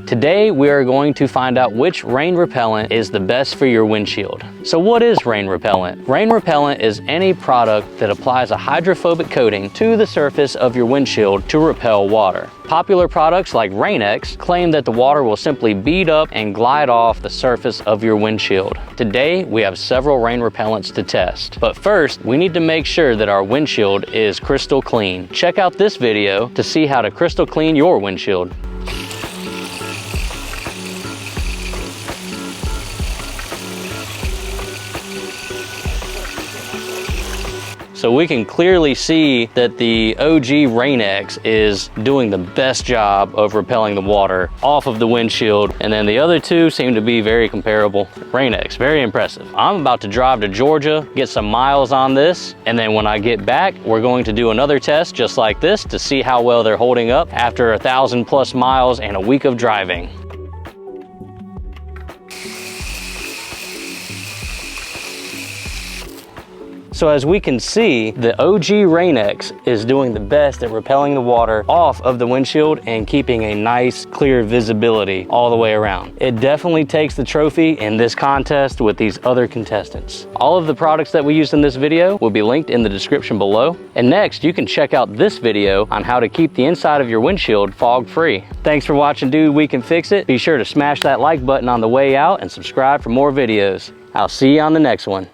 Today we are going to find out which rain repellent is the best for your windshield. So what is rain repellent? Rain repellent is any product that applies a hydrophobic coating to the surface of your windshield to repel water. Popular products like Rain-X claim that the water will simply bead up and glide off the surface of your windshield. Today, we have several rain repellents to test. But first, we need to make sure that our windshield is crystal clean. Check out this video to see how to crystal clean your windshield. So we can clearly see that the OG Rain-X is doing the best job of repelling the water off of the windshield, and then the other two seem to be very comparable. Rain-X, very impressive. I'm about to drive to Georgia, get some miles on this, and then when I get back, we're going to do another test just like this to see how well they're holding up after 1,000+ miles and a week of driving. So as we can see, the OG Rain-X is doing the best at repelling the water off of the windshield and keeping a nice, clear visibility all the way around. It definitely takes the trophy in this contest with these other contestants. All of the products that we used in this video will be linked in the description below. And next, you can check out this video on how to keep the inside of your windshield fog-free. Thanks for watching Dude We Can Fix It. Be sure to smash that like button on the way out and subscribe for more videos. I'll see you on the next one.